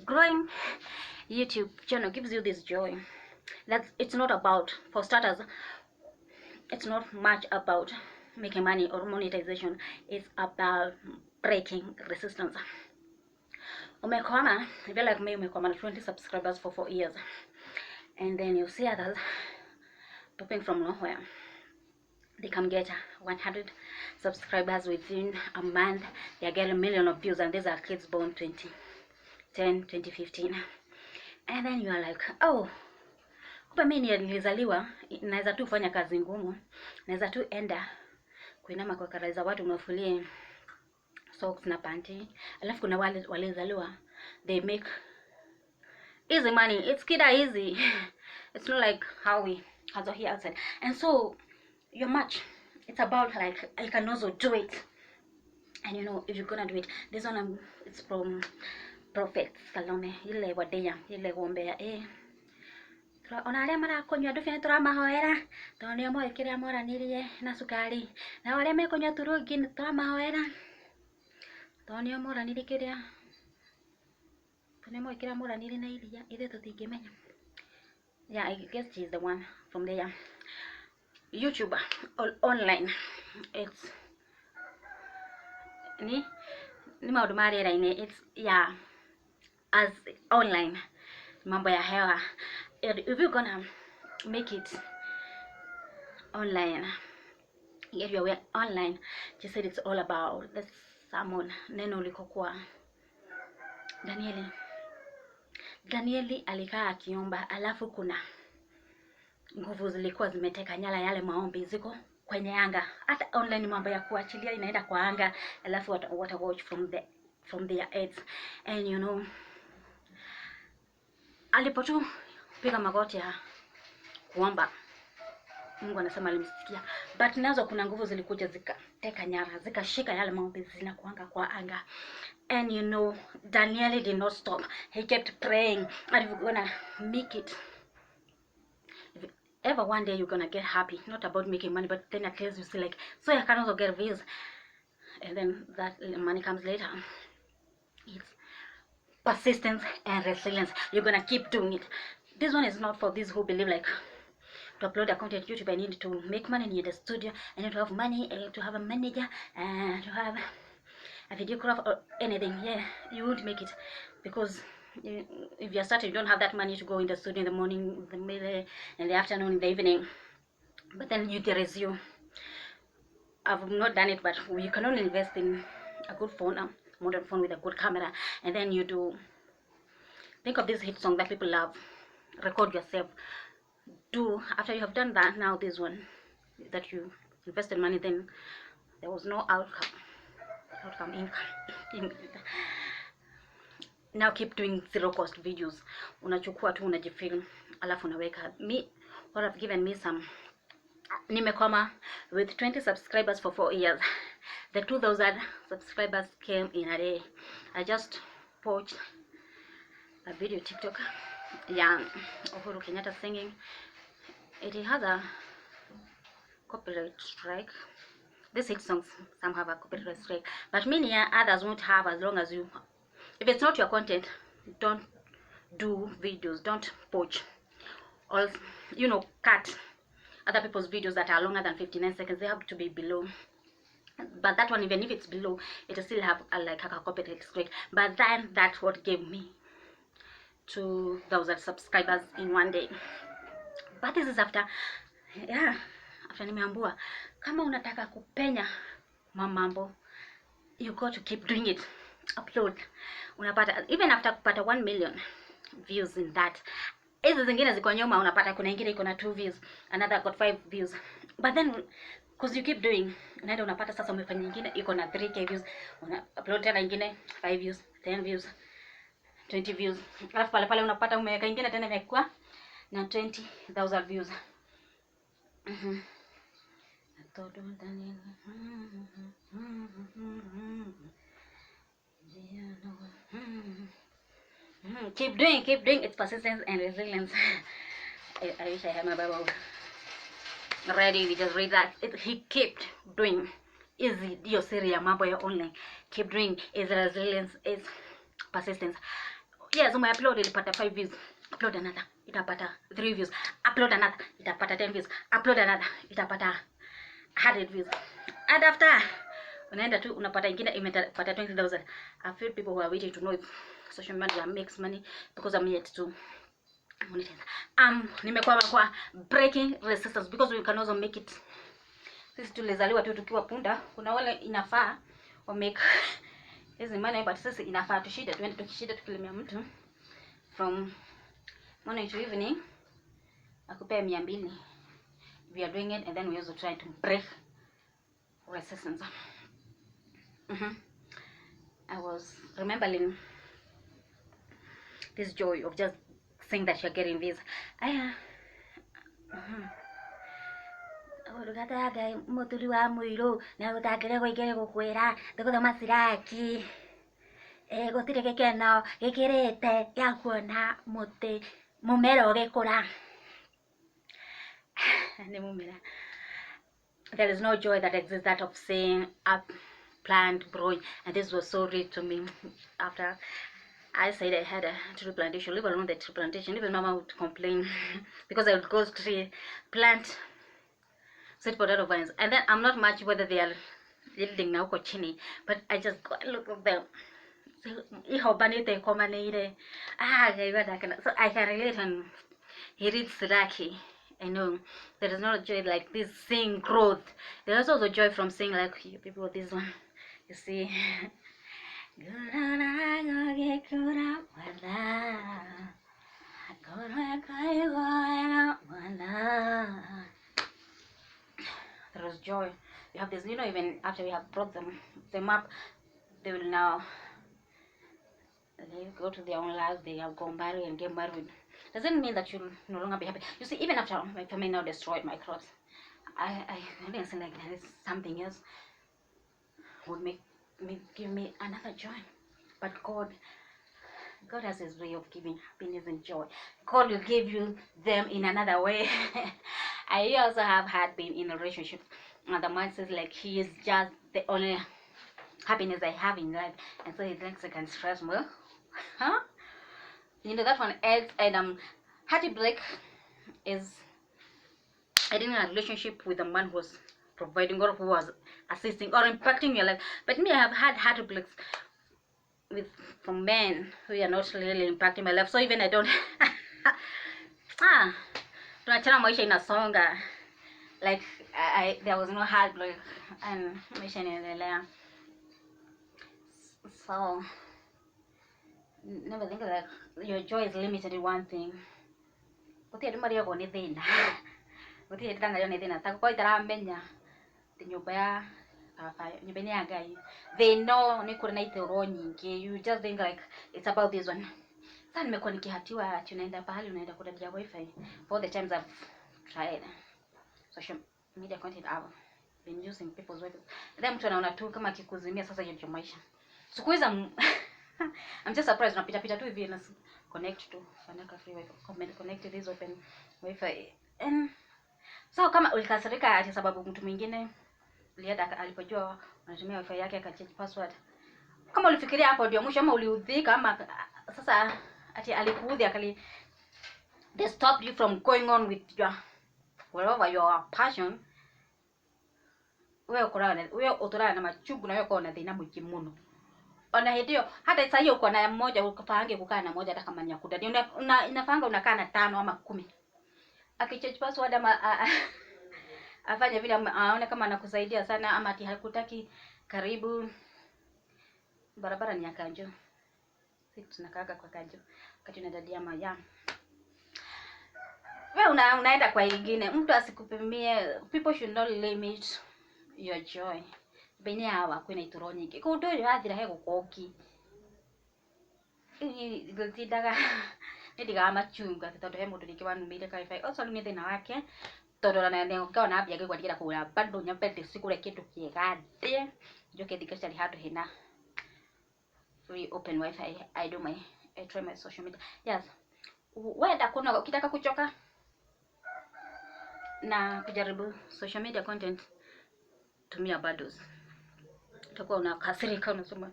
Growing YouTube channel gives you this joy. It's not about, for starters, it's not much about making money or monetization. It's about breaking resistance. Umekwama, if you're like me, umekwama 20 subscribers for 4 years, and then you see others popping from nowhere. They can get 100 subscribers within a month. They are getting 1 million of views, and these are kids born 2010, 2015. And then you are like, oh, kumbe mimi nilizaliwa naweza tu fanya kazi ngumu, naweza tu enda kuinama kwa karai za watu unafulie socks na panty. Alafu kuna wale walizaliwa, they make easy money. It's kinda easy. It's not like how we hustle here outside. And so your match, it's about like, I can also do it. And you know, if you're gonna do it, this one it's from Prophet Salome, ile wadeya, ile wombea ona aria marakonywa ndubia nitũramahoera tondũ nĩo moĩ kĩrĩa moranirie na cukari, na arĩa mekũnywa turungi nĩtũramahoera tondũ nĩo moranirie kĩrĩa, tondũ nĩo moĩ kĩrĩa moranirie na iria, ithuĩ tũtingĩmenya. Yeah, I guess she's the one from there. YouTube online, it's ni maũndũ ma rĩera-inĩ. It's yeah, as online, mambo ya hewa. If you're gonna make it online, get your way online, she said it's all about the sermon. Neno liko kwa Danieli alikaa akiomba, alafu kuna nguvu zilikuwa zimeteka nyara, yale maombi ziko kwenye anga. Hata online mambo ya kuachilia inaenda kwa anga, alafu what watch from their heads. And you know, alipotu piga magoti ya kuomba, Mungu anasema alimsikia. But nazo kuna nguvu zilikuja zikateka nyara, zikashika yale maombi zinakuanga kwa anga. And you know, Daniel did not stop. He kept praying. And you're gonna make it. If ever one day you're gonna get happy, not about making money, but then at least you see like, so I can also get views, and then that money comes later. It's persistence and resilience. You're gonna keep doing it. This one is not for these who believe like, to upload a content YouTube I need to make money, I need a studio, I need to have money, I need to have a manager, and to have a videographer or anything. Yeah, you won't make it, because if you're starting, you don't have that money to go in the studio in the morning, in the middle, in the afternoon, in the evening. But then there is you. I've not done it, but you can only invest in a good phone, a modern phone with a good camera, and then you do think of this hit song that people love, record yourself, do after you have done that. Now this one that you invested money, then there was no income. Now keep doing zero cost videos. Unachukua tu unajifilm, alafu unaweka. Me, what have given me some, nimekoma with 20 subscribers for 4 years. The 2,000 subscribers came in a day. I just watched a video TikTok, yeah, Uhuru Kenyatta singing. It has a copyright strike. These hit songs, some have a copyright strike, but many others won't have, as long as you, if it's not your content, don't do videos, don't poach, or you know, cut other people's videos that are longer than 59 seconds. They have to be below. But that one, even if it's below, it will still have like a copyright strike. But then that's what gave me 2,000 subscribers in one day. But this is after, yeah, after nimeambua kama unataka kupenya mamambo, you got to keep doing it. Upload, unapata even after kupata 1 million views in that. Hizo zingine ziko nyuma, unapata kuna ingine iko na 2 views, another got 5 views. But then because you keep doing, unaenda unapata sasa umefanya nyingine iko na 3k views, una upload tena nyingine 5 views, 10 views, 20 views. Alafu pale unapata umeweka nyingine tena imekuwa na 20,000 views. Keep doing. It's persistence and resilience. I wish I had my Bible ready. We just read that. He kept doing. easy hiyo siri ya mambo ya online. Keep doing, is resilience, is persistence. Yes, upload ilipata 5 views, upload another itapata 3 views, upload another itapata 10 views, upload another itapata 100 views, and after unaenda tu unapata ingine imepata 20,000. I feel people who are waiting to know if social media makes money, because I'm yet to monetize. Nimekuwa kwa breaking resistance, because we can also make it. Sisi tulizaliwa tu tukiwa punda. Kuna wale inafaa wa make hizi money, but sisi inafaa tushinde, tuende tukishinde tukilimia mtu from morning to evening akupea 200. We are doing it, and then we also try to break resistance. I was remembering this joy of just saying that you're getting this. Urugataga muturi wa muiru na gutagire goigere gukwira ndiguthoma siraki gutire gikeno gikirite ya kuona muti mumera ugikura ni mumera. There is no joy that exists that of seeing a plant growing, and this was so real to me. After I said I had a tree plantation, leave alone the tree plantation, even mama would complain because I would go to plant sweet potato vines, and then I'm not much whether they are yielding now chini, but I just look at them. So I can relate, and he reads Siraki. I know there is not a joy like this seeing growth. There is also joy from seeing like people this one. You see. There was joy. We have this, even after we have brought them up, they will now go to their own lives. They have gone married and get married. Doesn't mean that you'll no longer be happy. You see, even after my family now destroyed my crops, I didn't say like there is something else would give me another joy. But God has His way of giving happiness and joy. God will give you them in another way. I also have had been in a relationship, and the man says like he is just the only happiness I have in life, and so he thinks I can stress more. Huh? That one else. And heartbreak is I didn't have a relationship with a man who was providing or who was assisting or impacting your life. But me, I have had heartbreaks from men who are not really impacting my life. So even I don't tunachana maisha inasonga, like there was no heartbreak and maisha inaendelea. So never think like your joy is limited in one thing. Uti adu maria go ni thina. Uti etanga yo ni thina. Takwa itaramenya ti nyumba ya nyumba ya Ngai. They know ni kuri na itoro nyingi. You just think like it's about this one. Sasa nimekuwa nikihatiwa tunaenda pahali unaenda kudadia wifi. For the times I've tried social media content, I've been using people's wifi. Then mtu anaona tu kama kikuzimia, sasa hiyo ndio maisha. Siku hizi I'm just surprised unapita tu hivi na connect to Fanaka free wifi, connect this open wifi. And so kama ulikasirika ati sababu mtu mwingine liada alipojua unatumia wifi yake akachange password, kama ulifikiria hapo ndio mwisho, ama uliudhika, ama sasa ati alikuudhi they stopped you from going on with your passion, wewe utorana na machugu na wewe uko na thina mwingi muno. Ona hiyo hata sasa hiyo uko na mmoja ukafange kukaa na moja hata kama ni akuda inafanga unakaa na 5 ama 10, akichange password ama afanye vile aone kama anakusaidia sana, ama ati hakutaki karibu. Barabara ni ya Kanjo, sisi tunakaaga kwa Kanjo wakati unadadia maya. Wewe unaenda kwa nyingine, mtu asikupimie. People should not limit your joy. Bene hawa kwina itoro nyingi kundu yo athira he gukoki gutidaga ndiga machunga tondu he mundu ringi wanumire wifi also ni thina wake tondu na ne ngaona ambia ngigwagira kugura bando nyambete sikure kindu kiega thie njoke thikashari handu hina free open wifi. I try my social media. Yes, wenda kuna ukitaka kuchoka na kujaribu social media content, tumia bundles. utakuwa unakasirika, unasema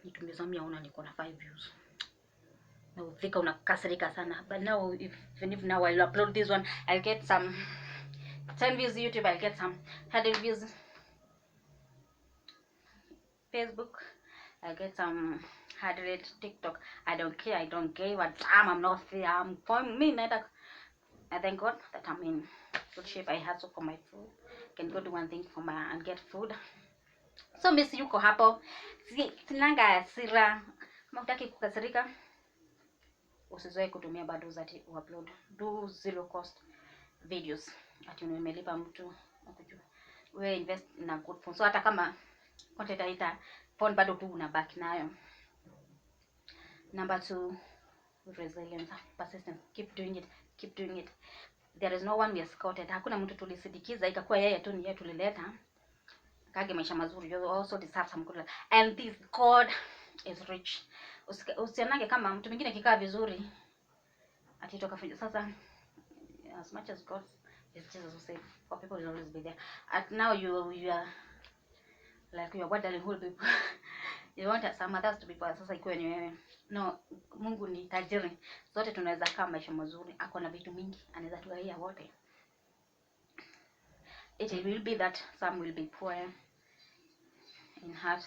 nitumeza 100 una niko na 5 views. Na ufika unakasirika sana. But now even if now I'll upload this one, I'll get some 10 views YouTube, I'll get some 100 views Facebook, I'll get some 100 TikTok. I don't care, I don't give a damn. I'm not fair. I'm for me neither. I thank God that I'm in good shape. I hustle for my food. Can go do one thing for my and get food. So miss yuko hapo. Sinanga hasira. Kama hutaki kukasirika, usizoe kutumia bado za upload. Do zero cost videos. Ati umelipa mtu akujua. We invest in a good phone. So hata kama content haita phone bado tu unabaki nayo. Number 2, resilience, persistence. Keep doing it. Keep doing it. There is no one we escorted. Hakuna mtu tulisidikiza ikakuwa yeye tu ni yeye tulileta. Kage maisha mazuri. You also deserve some good life. And this God is rich. Usianage kama mtu mwingine kikaa vizuri atitoka fanya. Sasa as much as God is Jesus who said for people will always be there. And now you are like you are wondering who people you want some others to be for. Sasa ikiwa ni wewe, no, Mungu ni tajiri, zote tunaweza kaa maisha mazuri, ako na vitu mingi, anaweza tugaia wote. It will be that some will be poor in heart,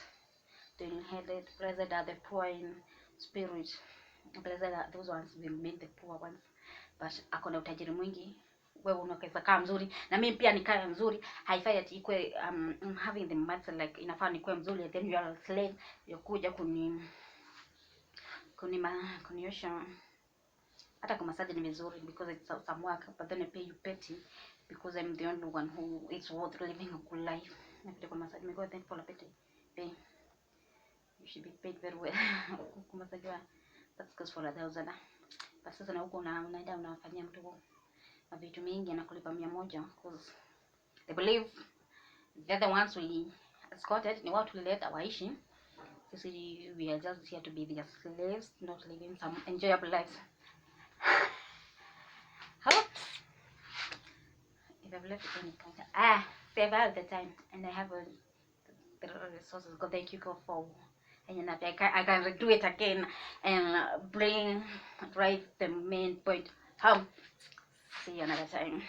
doing-headed. Blessed are the poor in spirit, blessed are those ones will meet the poor ones. But ako na utajiri mwingi, wewe unaweza kaa mzuri na mimi pia nikae mzuri. Haifai ati ikwe having the mindset like inafaa nikuwe mzuri then you are a slave, yakuja kuniosha. Hata kwa massage ni vizuri because it's some work, but then I pay you petty because I'm the only one who is worth living a good life. Na kwa massage go then for a petty pay, you should be paid very well. Kwa massage that's goes for 1,000. But sasa na huko unaenda unafanyia mtu na vitu mingi na kulipa 100 because they believe they're the ones we escorted, ni watu tulileta waishi. Sisi we are just here to be their slaves, not living some enjoyable lives. If I've left any point, save all the time and I have the resources. God, thank you, God, for and I can do it again and bring right the main point home. See you another time.